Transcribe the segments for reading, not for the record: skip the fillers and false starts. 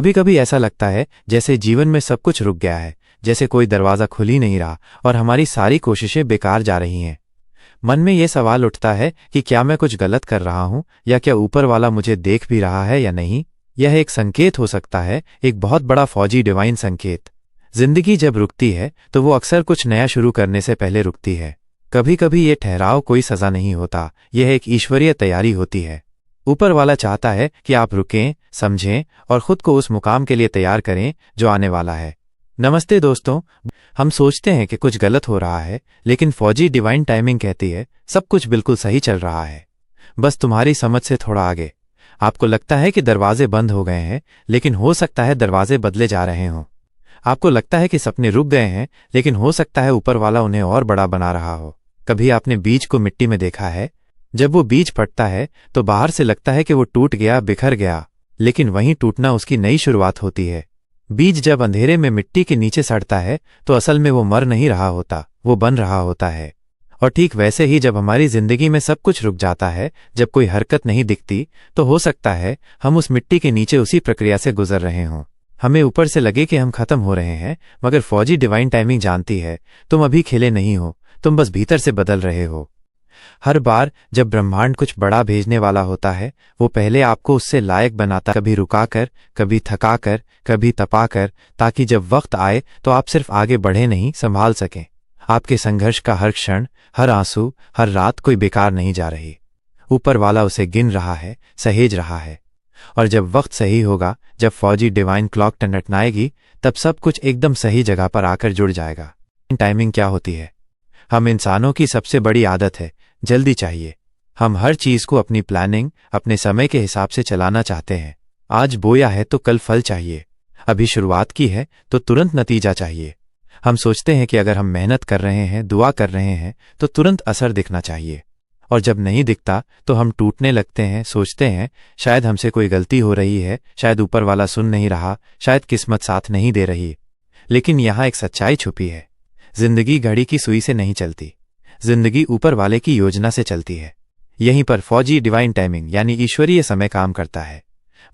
कभी कभी ऐसा लगता है जैसे जीवन में सब कुछ रुक गया है, जैसे कोई दरवाज़ा खुल ही नहीं रहा और हमारी सारी कोशिशें बेकार जा रही हैं। मन में ये सवाल उठता है कि क्या मैं कुछ गलत कर रहा हूँ, या क्या ऊपर वाला मुझे देख भी रहा है या नहीं। यह एक संकेत हो सकता है, एक बहुत बड़ा फौजी डिवाइन संकेत। जिंदगी जब रुकती है तो वो अक्सर कुछ नया शुरू करने से पहले रुकती है। कभी कभी ये ठहराव कोई सज़ा नहीं होता, यह एक ईश्वरीय तैयारी होती है। ऊपर वाला चाहता है कि आप रुकें, समझें और खुद को उस मुकाम के लिए तैयार करें जो आने वाला है। नमस्ते दोस्तों, हम सोचते हैं कि कुछ गलत हो रहा है, लेकिन फौजी डिवाइन टाइमिंग कहती है सब कुछ बिल्कुल सही चल रहा है, बस तुम्हारी समझ से थोड़ा आगे। आपको लगता है कि दरवाजे बंद हो गए हैं, लेकिन हो सकता है दरवाजे बदले जा रहे हों। आपको लगता है कि सपने रुक गए हैं, लेकिन हो सकता है ऊपर वाला उन्हें और बड़ा बना रहा हो। कभी आपने बीज को मिट्टी में देखा है? जब वो बीज फटता है तो बाहर से लगता है कि वो टूट गया, बिखर गया, लेकिन वहीं टूटना उसकी नई शुरुआत होती है। बीज जब अंधेरे में मिट्टी के नीचे सड़ता है तो असल में वो मर नहीं रहा होता, वो बन रहा होता है। और ठीक वैसे ही जब हमारी जिंदगी में सब कुछ रुक जाता है, जब कोई हरकत नहीं दिखती, तो हो सकता है हम उस मिट्टी के नीचे उसी प्रक्रिया से गुजर रहे हों। हमें ऊपर से लगे कि हम खत्म हो रहे हैं, मगर फौजी डिवाइन टाइमिंग जानती है तुम अभी खिले नहीं हो, तुम बस भीतर से बदल रहे हो। हर बार जब ब्रह्मांड कुछ बड़ा भेजने वाला होता है, वो पहले आपको उससे लायक बनाता, कभी रुकाकर, कभी थकाकर, कभी तपाकर, ताकि जब वक्त आए तो आप सिर्फ आगे बढ़े नहीं, संभाल सकें। आपके संघर्ष का हर क्षण, हर आंसू, हर रात कोई बेकार नहीं जा रही। ऊपर वाला उसे गिन रहा है, सहेज रहा है। और जब वक्त सही होगा, जब फौजी डिवाइन क्लॉक टनटनाएगी, तब सब कुछ एकदम सही जगह पर आकर जुड़ जाएगा। टाइमिंग क्या होती है? हम इंसानों की सबसे बड़ी आदत है जल्दी चाहिए। हम हर चीज को अपनी प्लानिंग, अपने समय के हिसाब से चलाना चाहते हैं। आज बोया है तो कल फल चाहिए, अभी शुरुआत की है तो तुरंत नतीजा चाहिए। हम सोचते हैं कि अगर हम मेहनत कर रहे हैं, दुआ कर रहे हैं, तो तुरंत असर दिखना चाहिए। और जब नहीं दिखता तो हम टूटने लगते हैं, सोचते हैं शायद हमसे कोई गलती हो रही है, शायद ऊपर वाला सुन नहीं रहा, शायद किस्मत साथ नहीं दे रही। लेकिन यहाँ एक सच्चाई छुपी है, जिंदगी घड़ी की सुई से नहीं चलती, जिंदगी ऊपर वाले की योजना से चलती है। यहीं पर फौजी डिवाइन टाइमिंग यानी ईश्वरीय समय काम करता है,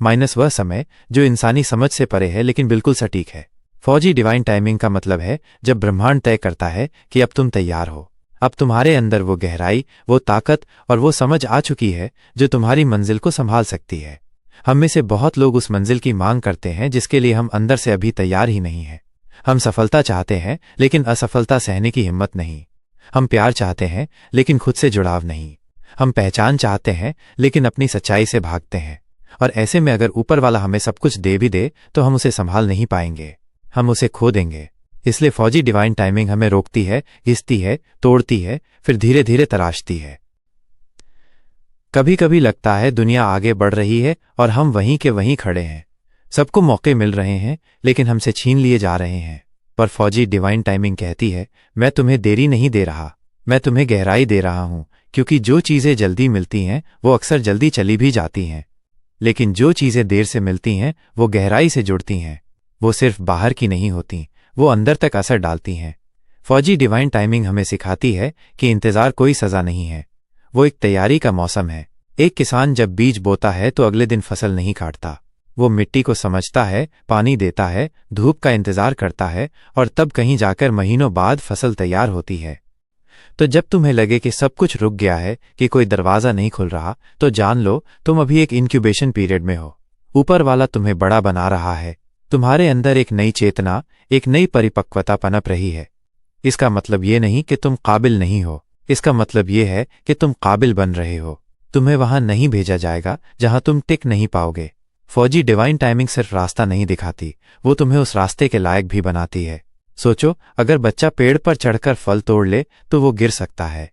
माइनस वह समय जो इंसानी समझ से परे है लेकिन बिल्कुल सटीक है। फौजी डिवाइन टाइमिंग का मतलब है जब ब्रह्मांड तय करता है कि अब तुम तैयार हो, अब तुम्हारे अंदर वो गहराई, वो ताकत और वो समझ आ चुकी है जो तुम्हारी मंजिल को संभाल सकती है। हम में से बहुत लोग उस मंजिल की मांग करते हैं जिसके लिए हम अंदर से अभी तैयार ही नहीं हैं। हम सफलता चाहते हैं लेकिन असफलता सहने की हिम्मत नहीं। हम प्यार चाहते हैं लेकिन खुद से जुड़ाव नहीं। हम पहचान चाहते हैं लेकिन अपनी सच्चाई से भागते हैं। और ऐसे में अगर ऊपर वाला हमें सब कुछ दे भी दे तो हम उसे संभाल नहीं पाएंगे, हम उसे खो देंगे। इसलिए फौजी डिवाइन टाइमिंग हमें रोकती है, घिसती है, तोड़ती है, फिर धीरे धीरे तराशती है। कभी कभी लगता है दुनिया आगे बढ़ रही है और हम वहीं के वहीं खड़े हैं। सबको मौके मिल रहे हैं लेकिन हमसे छीन लिए जा रहे हैं। पर फौजी डिवाइन टाइमिंग कहती है मैं तुम्हें देरी नहीं दे रहा, मैं तुम्हें गहराई दे रहा हूं। क्योंकि जो चीजें जल्दी मिलती हैं वो अक्सर जल्दी चली भी जाती हैं, लेकिन जो चीजें देर से मिलती हैं वो गहराई से जुड़ती हैं। वो सिर्फ बाहर की नहीं होती, वो अंदर तक असर डालती हैं। फौजी डिवाइन टाइमिंग हमें सिखाती है कि इंतजार कोई सजा नहीं है, वो एक तैयारी का मौसम है। एक किसान जब बीज बोता है तो अगले दिन फसल नहीं काटता, वो मिट्टी को समझता है, पानी देता है, धूप का इंतजार करता है, और तब कहीं जाकर महीनों बाद फसल तैयार होती है। तो जब तुम्हें लगे कि सब कुछ रुक गया है, कि कोई दरवाजा नहीं खुल रहा, तो जान लो तुम अभी एक इंक्यूबेशन पीरियड में हो। ऊपर वाला तुम्हें बड़ा बना रहा है, तुम्हारे अंदर एक नई चेतना, एक नई परिपक्वता पनप रही है। इसका मतलब ये नहीं कि तुम काबिल नहीं हो, इसका मतलब ये है कि तुम काबिल बन रहे हो। तुम्हें वहां नहीं भेजा जाएगा जहां तुम टिक नहीं पाओगे। फौजी डिवाइन टाइमिंग सिर्फ रास्ता नहीं दिखाती, वो तुम्हें उस रास्ते के लायक भी बनाती है। सोचो, अगर बच्चा पेड़ पर चढ़कर फल तोड़ ले तो वो गिर सकता है,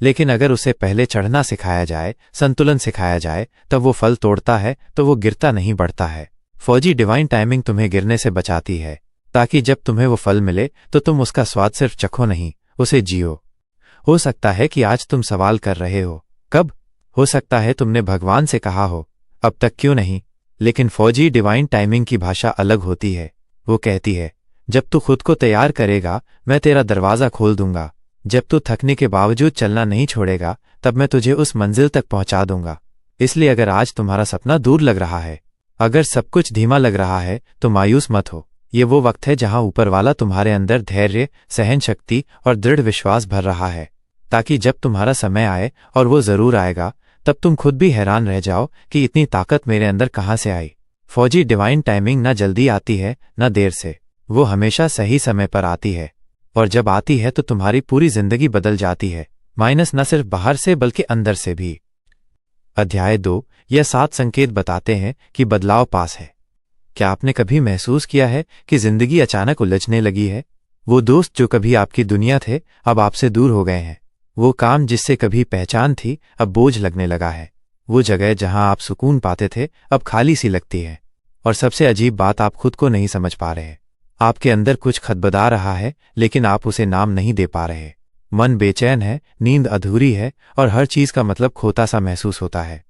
लेकिन अगर उसे पहले चढ़ना सिखाया जाए, संतुलन सिखाया जाए, तब वो फल तोड़ता है तो वो गिरता नहीं, बढ़ता है। फौजी डिवाइन टाइमिंग तुम्हें गिरने से बचाती है, ताकि जब तुम्हें वो फल मिले तो तुम उसका स्वाद सिर्फ चखो नहीं, उसे जियो। हो सकता है कि आज तुम सवाल कर रहे हो कब, हो सकता है तुमने भगवान से कहा हो अब तक क्यों नहीं, लेकिन फौजी डिवाइन टाइमिंग की भाषा अलग होती है। वो कहती है जब तू खुद को तैयार करेगा मैं तेरा दरवाजा खोल दूंगा, जब तू थकने के बावजूद चलना नहीं छोड़ेगा तब मैं तुझे उस मंजिल तक पहुंचा दूंगा। इसलिए अगर आज तुम्हारा सपना दूर लग रहा है, अगर सब कुछ धीमा लग रहा है तो मायूस मत हो। ये वो वक्त है जहां ऊपर वाला तुम्हारे अंदर धैर्य, सहन शक्ति और दृढ़ विश्वास भर रहा है, ताकि जब तुम्हारा समय आए, और वो जरूर आएगा, तब तुम खुद भी हैरान रह जाओ कि इतनी ताकत मेरे अंदर कहाँ से आई। फौजी, डिवाइन टाइमिंग न जल्दी आती है न देर से, वो हमेशा सही समय पर आती है, और जब आती है तो तुम्हारी पूरी जिंदगी बदल जाती है, माइनस न सिर्फ बाहर से बल्कि अंदर से भी। अध्याय 2, यह 7 संकेत बताते हैं कि बदलाव पास है। क्या आपने कभी महसूस किया है कि जिंदगी अचानक उलझने लगी है? वो दोस्त जो कभी आपकी दुनिया थे अब आपसे दूर हो गए हैं। वो काम जिससे कभी पहचान थी अब बोझ लगने लगा है। वो जगह जहां आप सुकून पाते थे अब खाली सी लगती है। और सबसे अजीब बात, आप खुद को नहीं समझ पा रहे। आपके अंदर कुछ खदबदा रहा है, लेकिन आप उसे नाम नहीं दे पा रहे। मन बेचैन है, नींद अधूरी है, और हर चीज का मतलब खोता सा महसूस होता है।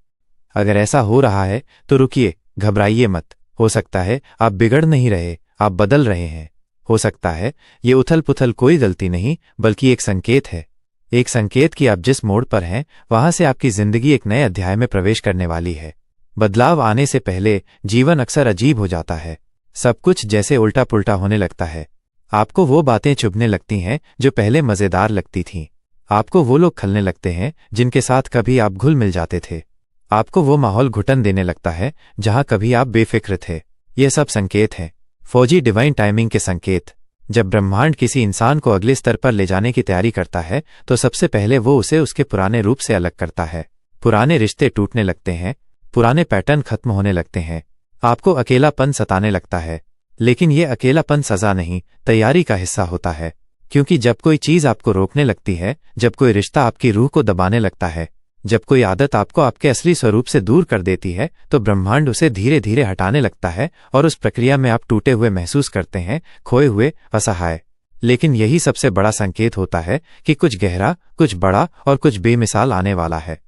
अगर ऐसा हो रहा है तो रुकिए, घबराइए मत। हो सकता है आप बिगड़ नहीं रहे, आप बदल रहे हैं। हो सकता है ये उथल पुथल कोई गलती नहीं, बल्कि एक संकेत है। एक संकेत कि आप जिस मोड़ पर हैं वहां से आपकी जिंदगी एक नए अध्याय में प्रवेश करने वाली है। बदलाव आने से पहले जीवन अक्सर अजीब हो जाता है। सब कुछ जैसे उल्टा पुल्टा होने लगता है। आपको वो बातें चुभने लगती हैं जो पहले मजेदार लगती थीं। आपको वो लोग खलने लगते हैं जिनके साथ कभी आप घुल मिल जाते थे। आपको वो माहौल घुटन देने लगता है जहां कभी आप बेफिक्र थे। ये सब संकेत हैं, फौजी, डिवाइन टाइमिंग के संकेत। जब ब्रह्मांड किसी इंसान को अगले स्तर पर ले जाने की तैयारी करता है तो सबसे पहले वो उसे उसके पुराने रूप से अलग करता है। पुराने रिश्ते टूटने लगते हैं, पुराने पैटर्न खत्म होने लगते हैं, आपको अकेलापन सताने लगता है। लेकिन ये अकेलापन सजा नहीं, तैयारी का हिस्सा होता है। क्योंकि जब कोई चीज आपको रोकने लगती है, जब कोई रिश्ता आपकी रूह को दबाने लगता है, जब कोई आदत आपको आपके असली स्वरूप से दूर कर देती है, तो ब्रह्मांड उसे धीरे धीरे हटाने लगता है, और उस प्रक्रिया में आप टूटे हुए महसूस करते हैं, खोए हुए, असहाय। लेकिन यही सबसे बड़ा संकेत होता है कि कुछ गहरा, कुछ बड़ा और कुछ बेमिसाल आने वाला है।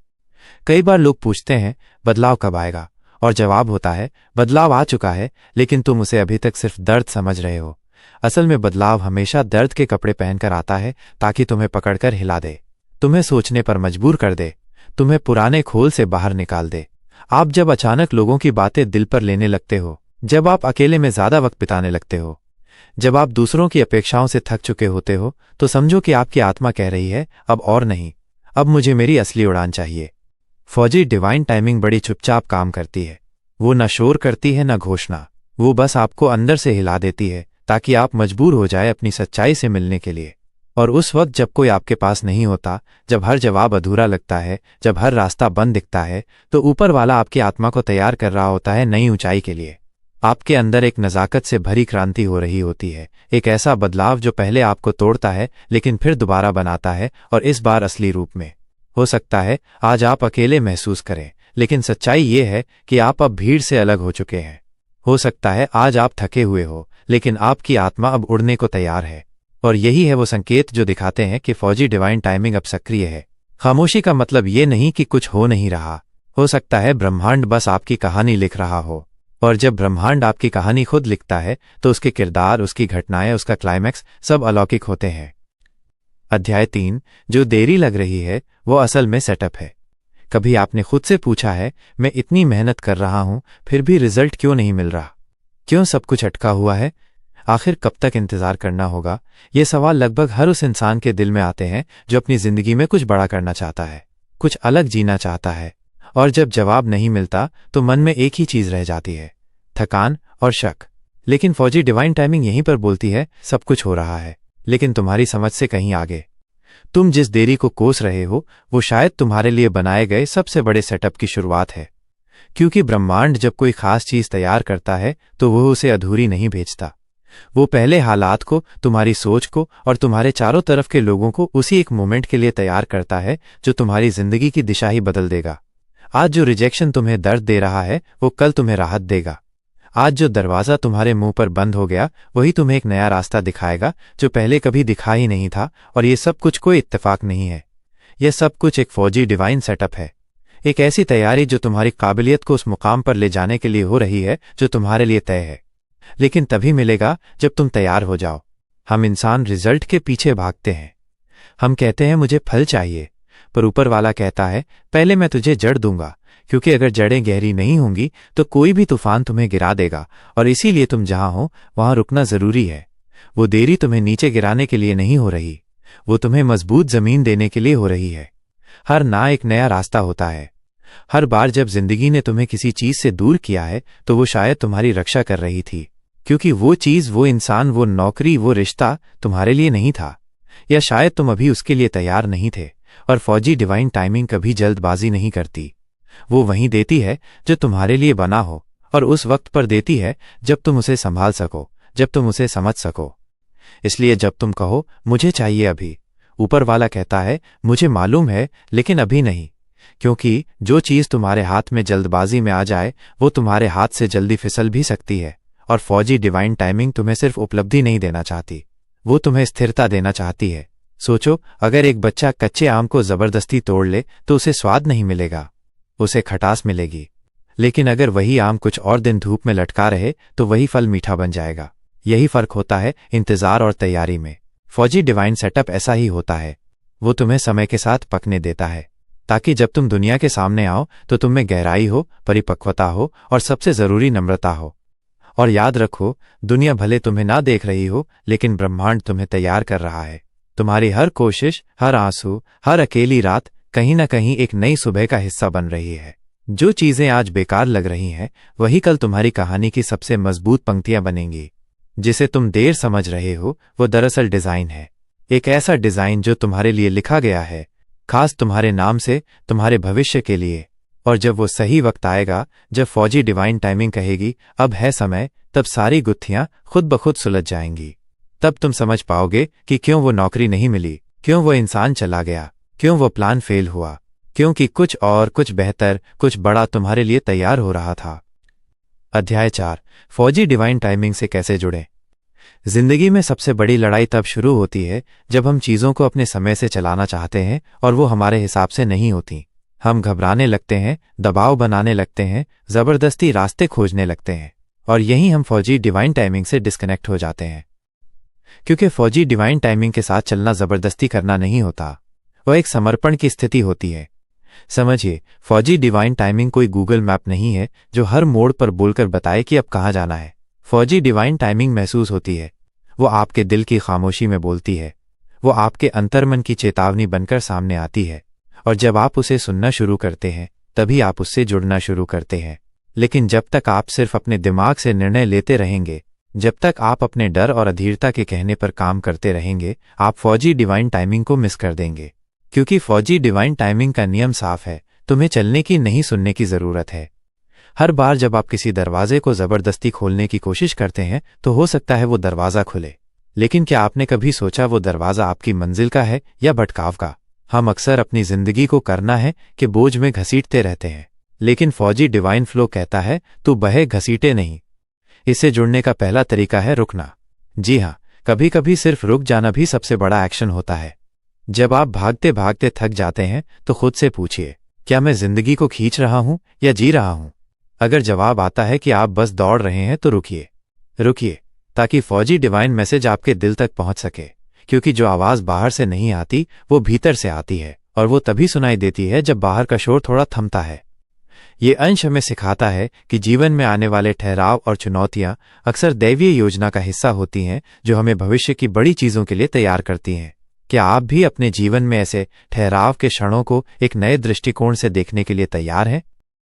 कई बार लोग पूछते हैं, बदलाव कब आएगा? और जवाब होता है, बदलाव आ चुका है, लेकिन तुम उसे अभी तक सिर्फ दर्द समझ रहे हो। असल में बदलाव हमेशा दर्द के कपड़े पहनकर आता है, ताकि तुम्हें पकड़कर हिला दे, तुम्हें सोचने पर मजबूर कर दे, तुम्हें पुराने खोल से बाहर निकाल दे। आप जब अचानक लोगों की बातें दिल पर लेने लगते हो, जब आप अकेले में ज्यादा वक्त बिताने लगते हो, जब आप दूसरों की अपेक्षाओं से थक चुके होते हो, तो समझो कि आपकी आत्मा कह रही है, अब और नहीं, अब मुझे मेरी असली उड़ान चाहिए। फौजी, डिवाइन टाइमिंग बड़ी चुपचाप काम करती है। वो न शोर करती है न घोषणा, वो बस आपको अंदर से हिला देती है, ताकि आप मजबूर हो जाए अपनी सच्चाई से मिलने के लिए। और उस वक्त जब कोई आपके पास नहीं होता, जब हर जवाब अधूरा लगता है, जब हर रास्ता बंद दिखता है, तो ऊपर वाला आपकी आत्मा को तैयार कर रहा होता है नई ऊंचाई के लिए। आपके अंदर एक नजाकत से भरी क्रांति हो रही होती है, एक ऐसा बदलाव जो पहले आपको तोड़ता है लेकिन फिर दोबारा बनाता है, और इस बार असली रूप में। हो सकता है आज आप अकेले महसूस करें, लेकिन सच्चाई ये है कि आप अब भीड़ से अलग हो चुके हैं। हो सकता है आज आप थके हुए हो, लेकिन आपकी आत्मा अब उड़ने को तैयार है। और यही है वो संकेत जो दिखाते हैं कि फौजी, डिवाइन टाइमिंग अब सक्रिय है। खामोशी का मतलब ये नहीं कि कुछ हो नहीं रहा। हो सकता है ब्रह्मांड बस आपकी कहानी लिख रहा हो, और जब ब्रह्मांड आपकी कहानी खुद लिखता है तो उसके किरदार, उसकी घटनाएं, उसका क्लाइमैक्स सब अलौकिक होते हैं। अध्याय 3, जो देरी लग रही है वो असल में सेटअप है। कभी आपने खुद से पूछा है, मैं इतनी मेहनत कर रहा हूं फिर भी रिजल्ट क्यों नहीं मिल रहा? क्यों सब कुछ अटका हुआ है? आखिर कब तक इंतजार करना होगा? ये सवाल लगभग हर उस इंसान के दिल में आते हैं जो अपनी जिंदगी में कुछ बड़ा करना चाहता है, कुछ अलग जीना चाहता है। और जब जवाब नहीं मिलता तो मन में एक ही चीज रह जाती है, थकान और शक। लेकिन फौजी, डिवाइन टाइमिंग यहीं पर बोलती है, सब कुछ हो रहा है, लेकिन तुम्हारी समझ से कहीं आगे। तुम जिस देरी को कोस रहे हो वो शायद तुम्हारे लिए बनाए गए सबसे बड़े सेटअप की शुरुआत है। क्योंकि ब्रह्मांड जब कोई खास चीज तैयार करता है तो वो उसे अधूरी नहीं भेजता। वो पहले हालात को, तुम्हारी सोच को और तुम्हारे चारों तरफ के लोगों को उसी एक मोमेंट के लिए तैयार करता है जो तुम्हारी जिंदगी की दिशा ही बदल देगा। आज जो रिजेक्शन तुम्हें दर्द दे रहा है वो कल तुम्हें राहत देगा। आज जो दरवाजा तुम्हारे मुंह पर बंद हो गया वही तुम्हें एक नया रास्ता दिखाएगा जो पहले कभी दिखा ही नहीं था। और ये सब कुछ कोई इत्तेफाक नहीं है, यह सब कुछ एक फौजी, डिवाइन सेटअप है। एक ऐसी तैयारी जो तुम्हारी काबिलियत को उस मुकाम पर ले जाने के लिए हो रही है जो तुम्हारे लिए तय है। लेकिन तभी मिलेगा जब तुम तैयार हो जाओ। हम इंसान रिजल्ट के पीछे भागते हैं। हम कहते हैं मुझे फल चाहिए, पर ऊपर वाला कहता है पहले मैं तुझे जड़ दूंगा, क्योंकि अगर जड़ें गहरी नहीं होंगी तो कोई भी तूफान तुम्हें गिरा देगा, और इसीलिए तुम जहां हो वहां रुकना जरूरी है। वो देरी तुम्हें नीचे गिराने के लिए नहीं हो रही, वो तुम्हें मजबूत जमीन देने के लिए हो रही है। हर ना एक नया रास्ता होता है। हर बार जब जिंदगी ने तुम्हें किसी चीज से दूर किया है तो वो शायद तुम्हारी रक्षा कर रही थी, क्योंकि वो चीज, वो इंसान, वो नौकरी, वो रिश्ता तुम्हारे लिए नहीं था, या शायद तुम अभी उसके लिए तैयार नहीं थे। और फौजी डिवाइन टाइमिंग कभी जल्दबाजी नहीं करती। वो वहीं देती है जो तुम्हारे लिए बना हो, और उस वक्त पर देती है जब तुम उसे संभाल सको, जब तुम उसे समझ सको। इसलिए जब तुम कहो मुझे चाहिए अभी, ऊपर वाला कहता है मुझे मालूम है लेकिन अभी नहीं, क्योंकि जो चीज तुम्हारे हाथ में जल्दबाजी में आ जाए वो तुम्हारे हाथ से जल्दी फिसल भी सकती है। और फौजी डिवाइन टाइमिंग तुम्हें सिर्फ उपलब्धि नहीं देना चाहती, वो तुम्हें स्थिरता देना चाहती है। सोचो, अगर एक बच्चा कच्चे आम को जबरदस्ती तोड़ ले तो उसे स्वाद नहीं मिलेगा, उसे खटास मिलेगी। लेकिन अगर वही आम कुछ और दिन धूप में लटका रहे तो वही फल मीठा बन जाएगा। यही फर्क होता है इंतजार और तैयारी में। फौजी डिवाइन सेटअप ऐसा ही होता है। वो तुम्हें समय के साथ पकने देता है, ताकि जब तुम दुनिया के सामने आओ तो तुम में गहराई हो, परिपक्वता हो, और सबसे जरूरी नम्रता हो। और याद रखो, दुनिया भले तुम्हें ना देख रही हो, लेकिन ब्रह्मांड तुम्हें तैयार कर रहा है। तुम्हारी हर कोशिश, हर आंसू, हर अकेली रात कहीं ना कहीं एक नई सुबह का हिस्सा बन रही है। जो चीजें आज बेकार लग रही हैं वही कल तुम्हारी कहानी की सबसे मजबूत पंक्तियां बनेंगी। जिसे तुम देर समझ रहे हो वो दरअसल डिजाइन है, एक ऐसा डिजाइन जो तुम्हारे लिए लिखा गया है, खास तुम्हारे नाम से, तुम्हारे भविष्य के लिए। और जब वो सही वक्त आएगा, जब फौजी डिवाइन टाइमिंग कहेगी अब है समय, तब सारी गुत्थियां खुद ब खुद सुलझ जाएंगी। तब तुम समझ पाओगे कि क्यों वो नौकरी नहीं मिली, क्यों वो इंसान चला गया, क्यों वो प्लान फेल हुआ, क्योंकि कुछ और, कुछ बेहतर, कुछ बड़ा तुम्हारे लिए तैयार हो रहा था। अध्याय 4, फौजी डिवाइन टाइमिंग से कैसे जुड़ें। जिंदगी में सबसे बड़ी लड़ाई तब शुरू होती है जब हम चीजों को अपने समय से चलाना चाहते हैं और वो हमारे हिसाब से नहीं होती। हम घबराने लगते हैं, दबाव बनाने लगते हैं, जबरदस्ती रास्ते खोजने लगते हैं, और यहीं हम फौजी डिवाइन टाइमिंग से डिस्कनेक्ट हो जाते हैं। क्योंकि फौजी डिवाइन टाइमिंग के साथ चलना जबरदस्ती करना नहीं होता, वह एक समर्पण की स्थिति होती है। समझिए, फौजी डिवाइन टाइमिंग कोई गूगल मैप नहीं है जो हर मोड़ पर बोलकर बताए कि अब कहाँ जाना है। फौजी डिवाइन टाइमिंग महसूस होती है, वो आपके दिल की खामोशी में बोलती है, वो आपके अंतर्मन की चेतावनी बनकर सामने आती है। और जब आप उसे सुनना शुरू करते हैं तभी आप उससे जुड़ना शुरू करते हैं। लेकिन जब तक आप सिर्फ अपने दिमाग से निर्णय लेते रहेंगे, जब तक आप अपने डर और अधीरता के कहने पर काम करते रहेंगे, आप फौजी डिवाइन टाइमिंग को मिस कर देंगे। क्योंकि फौजी डिवाइन टाइमिंग का नियम साफ है, तुम्हें चलने की नहीं सुनने की जरूरत है। हर बार जब आप किसी दरवाजे को जबरदस्ती खोलने की कोशिश करते हैं तो हो सकता है वो दरवाजा खुले, लेकिन क्या आपने कभी सोचा वो दरवाजा आपकी मंजिल का है या भटकाव का? हम अक्सर अपनी जिंदगी को करना है कि बोझ में घसीटते रहते हैं, लेकिन फौजी डिवाइन फ्लो कहता है तू बहे, घसीटे नहीं। इससे जुड़ने का पहला तरीका है रुकना। जी हाँ, कभी कभी सिर्फ रुक जाना भी सबसे बड़ा एक्शन होता है। जब आप भागते भागते थक जाते हैं तो खुद से पूछिए, क्या मैं जिंदगी को खींच रहा हूं या जी रहा हूं? अगर जवाब आता है कि आप बस दौड़ रहे हैं तो रुकिए, ताकि फौजी डिवाइन मैसेज आपके दिल तक पहुंच सके। क्योंकि जो आवाज बाहर से नहीं आती वो भीतर से आती है, और वो तभी सुनाई देती है जब बाहर का शोर थोड़ा थमता है। ये अंश हमें सिखाता है कि जीवन में आने वाले ठहराव और चुनौतियां अक्सर दैवीय योजना का हिस्सा होती हैं, जो हमें भविष्य की बड़ी चीजों के लिए तैयार करती हैं। क्या आप भी अपने जीवन में ऐसे ठहराव के क्षणों को एक नए दृष्टिकोण से देखने के लिए तैयार हैं?